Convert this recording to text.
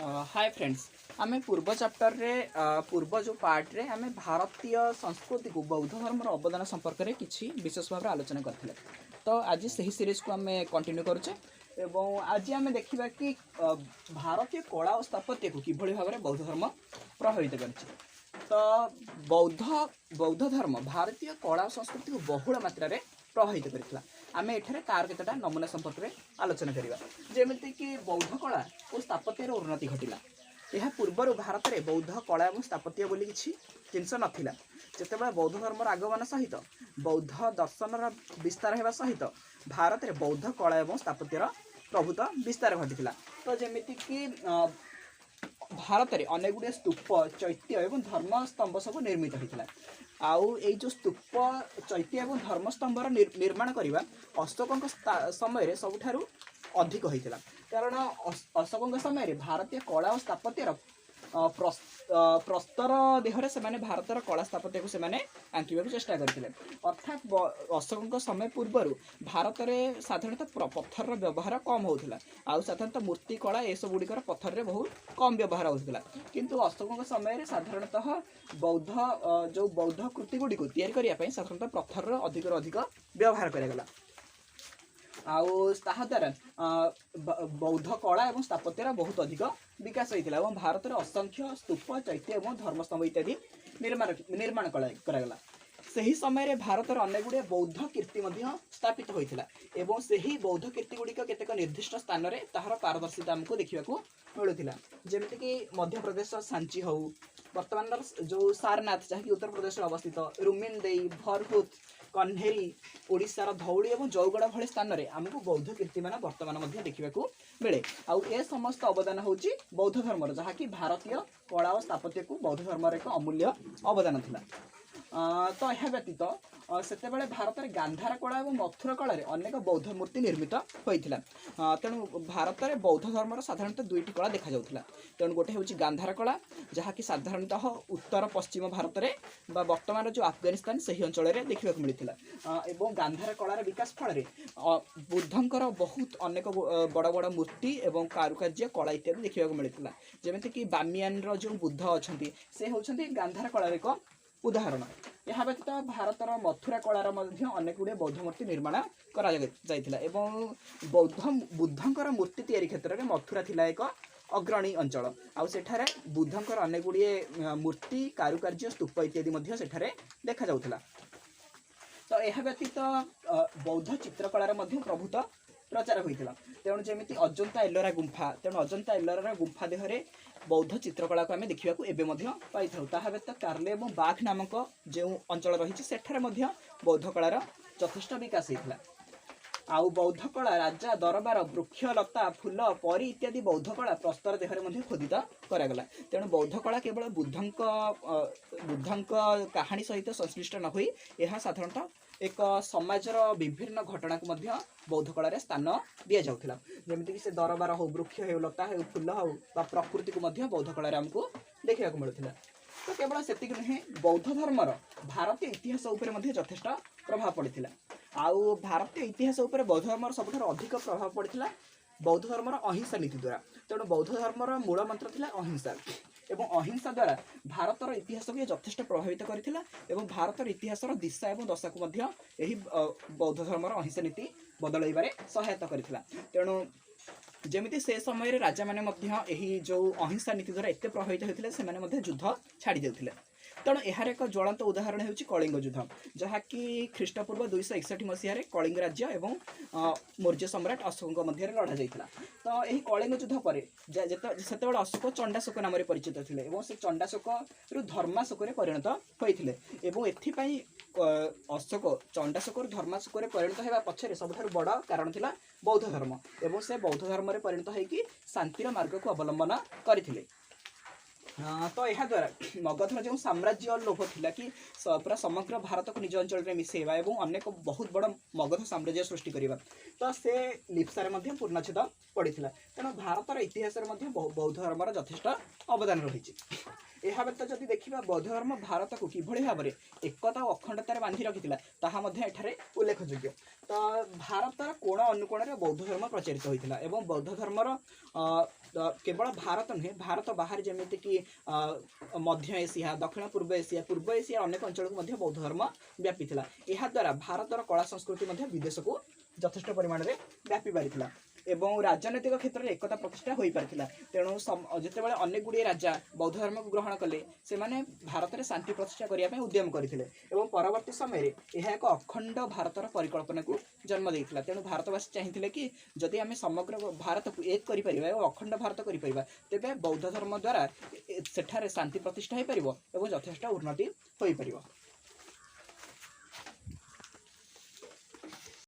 Hi friends. आम पूर्व chapter रे पूर्व जो पार्ट रे आम भारतीय संस्कृति को बौद्ध धर्म अवदान संपर्क में किसी विशेष भाव आलोचना करते। तो आज से ही सीरीज को आम कंटिन्यू करुचे एवं आज आम देखा कि भारतीय कला और स्थापत्य को किभली भाव में बौद्ध धर्म प्रभावित कर। तो बौद्ध धर्म भारतीय कला और संस्कृति को बहुल मात्रा रे प्रभावित करथिला। आम एठारे तार केतटा नमूना संपर्क में आलोचना करवा जेमिति कि बौद्ध कला और स्थापत्यर उन्नति घटिला। यह पूर्वर भारत में बौद्ध कला और स्थापत्य बोली किसी जिनस नाथिला। जेतेबेले बौद्ध धर्मर आगमन सहित बौद्ध दर्शनर विस्तार होगा सहित भारत में बौद्ध कला और स्थापत्यर प्रभुत विस्तार घटी। तो जमीक कि भारत में अनेक गुड़े स्तूप चैत्य एवं धर्मस्तंभ सब निर्मित होता। आउ ये जो स्तूप चैत्य एवं धर्मस्तंभर निर्माण करने अशोक समय सबुठ अधिक होता। कारण अशोक समय भारतीय कला और स्थापत्यर प्रस्तर देहरे से भारतर कला स्थापत्य को आंकिबा चेष्टा करते। अर्थात अशोक समय पूर्वर भारत में साधारणतः पत्थर व्यवहार कम होता। आउ साधारणतः मूर्ति कला ये सब गुड़िकर पत्थर रे बहुत कम व्यवहार होता। किंतु अशोक समय साधारणतः बौद्ध कृति गुड़ी को तैयारी करने साधारणतः पत्थर अधिक व्यवहार करागला। द्वारा बौद्ध कला और स्थापत्यर बहुत अधिक विकास होता और भारत में असंख्य स्तूप चैत्य और धर्मस्तंभ इत्यादि निर्माण करागला। सही समय भारत में अनेक गुड़े बौद्ध कीर्ति स्थापित होता और से बौद्ध कीर्ति गुड़िक केतेक निर्दिष्ट स्थान में तार पारदर्शिता आमको देखा मिलूला। जमीक मध्य प्रदेश सांची हो, बर्तमान जो सारनाथ जहाँकि उत्तर प्रदेश में अवस्थित, रुमिनदेई, भरहुत, कन्हेरी, ओडिशार धौली और जौगड़ भली स्थान में आमको बौद्ध कीर्ति मान वर्तमान देखा मिले। आउ ए समस्त अवदान हूँ बौद्ध धर्म जहाँकि भारतीय कला और स्थापत्य को बौद्ध धर्म एक अमूल्य अवदान थिला। तो यह व्यतीत सेतेबेले भारत में गांधार कला और मथुरा कला अनेक बौद्ध मूर्ति निर्मित होता। तेणु भारत में बौद्ध धर्म साधारणतः दुईटी कला देखा जाउथिला। तेणु गोटे हूँ गांधार कला जहाँकि साधारणतः उत्तर पश्चिम भारत में वर्तमान जो अफगानिस्तान से ही अंचल में देखा मिलता। एवं गांधार कलार विकास फल बुद्धंकर बहुत अनेक बड़ बड़ मूर्ति और कारुकार्य कला इत्यादि देखा मिलता। जमीक बामियान जो बुद्ध अच्छा से होती गांधार कलार एक उदाहरण। यह व्यतीत भारतर मथुरा कलार अनेक गुड़े बौद्ध मूर्ति निर्माण करा बुद्धंकर मूर्ति तैयारी क्षेत्र में मथुरा थिला एक अग्रणी अंचल। आउ सेठारे बुद्धंकर अनेक गुड़े मूर्ति कारुकार्य स्तूप इत्यादि सेठारे देखा जाउथिला। तो यह व्यतीत बौद्ध चित्रकलार प्रभुत्व प्रचार होता। तेणु जमी अजंता एलोरा गुंफा, तेणु अजंता एलोरा गुंफा देहरे बौद्ध चित्रकला को आम देखा पाई था। व्यतीत कार्ले और बाघ नामक जो अंचल रही सेठारे बौद्ध कलार यथेष्ट विकास होता। आउ बौद्ध कला राजा दरबार वृक्ष लता फूल परी इत्यादि बौद्ध कला प्रस्तर देहरे खोदित करागला। तेणु बौद्ध कला केवल बुद्धंक कहानी सहित संश्लिष्ट न होई यह साधारणतः एक समाजर विभिन्न घटना को बौद्ध कलार स्थान दि जाउथिला। जेमिति कि से दरबार हो, वृक्ष हो, लता हो, फूल हो बा प्रकृति को बौद्ध कलार आमको देखा मिलूला। तो केवल सेतिक नुहे बौद्ध धर्मर भारतीय इतिहास उपर यथेष्ट प्रभाव पड़ता। आउ भारतीय इतिहास उपर बौद्ध धर्मर सबुठ अधिक प्रभाव पड़ता बौद्ध धर्मर अहिंसा नीति द्वारा। तेणु बौद्ध धर्मर मूल मंत्र थिला अहिंसा एवं अहिंसा द्वारा भारतर इतिहास को यथेष्ट प्रभावित करथिला एवं भारतर इतिहासर दिशा एवं दशा को यही बौद्ध धर्मर अहिंसा नीति बदलैबारे सहायता करथिला। तेणु जमीती से समय राजा माने यही जो अहिंसा नीति द्वारा एत प्रभावित होते से युद्ध छाड़ी देउथिले। तेणु यार एक ज्वलंत उदाहरण होची कलिंग युद्ध, जहाँकि ख्रीष्टपूर्व 261 मसीह कलिंग राज्य एवं मौर्य सम्राट अशोक मध्य लड़ा जाता। तो यही कलिंग युद्ध पर से अशोक चंडाशोक नाम परिचित थे और से चंडाशोक रु धर्माशोक परिणत होते। एथपाई अशोक चंडाशोक धर्माशोक परिणत होगा पक्षरे सबुठ बड़ कारण था बौद्ध धर्म एवं से बौद्ध धर्म परिणत होगी शांतिर मार्ग को अवलंबन करथिले। तो यह द्वारा मगधर जो साम्राज्य लोभ थिला कि पूरा समग्र भारत को निज अंचल में मिसेवा एवं अनेक बहुत बड़ मगध साम्राज्य सृष्टि करवा, तो से लिप्सार पूर्णछेद पड़ता। तेणु भारतर इतिहास बौद्ध धर्मर यथेष्ट अवदान रही। ଏହା ବ୍ୟତୀତ ଯଦି ଦେଖିବା ବୌଦ୍ଧ ଧର୍ମ ଭାରତକୁ କିଭଳି ଭାବରେ एकता और अखंडतार बांधि रखिथिला ताहा मध्ये एठारे उल्लेखयोग्य। तो भारतर कोण अनुकोण में बौद्ध धर्म प्रचारित होता एवं बौद्ध धर्मर केवल भारत नुहे भारत बाहर जमीती कि मध्य एशिया दक्षिण पूर्व एशिया अनेक अंचल को बौद्ध धर्म व्यापी था। यह द्वारा भारतर कला संस्कृति विदेश को यथेष्ट परिमाण में व्यापी पारिथिला एवं राजनैतिक क्षेत्र में एकता प्रतिष्ठा हो पारिथिला। तेणु जितेबाला अनेक गुड़िए राजा बौद्ध धर्म को ग्रहण कले से भारत में शांति प्रतिष्ठा करने उद्यम करते एवं परवर्ती समय यह एक अखंड भारतर परिकल्पना को जन्म देता। तेणु भारतवासी चाहिए कि जदि आम समग्र भारत को एक कर अखंड भारत कर तेज बौद्ध धर्म द्वारा सेठारे शांति प्रतिष्ठा हो पार और यथेष्ट उन्नति हो पार।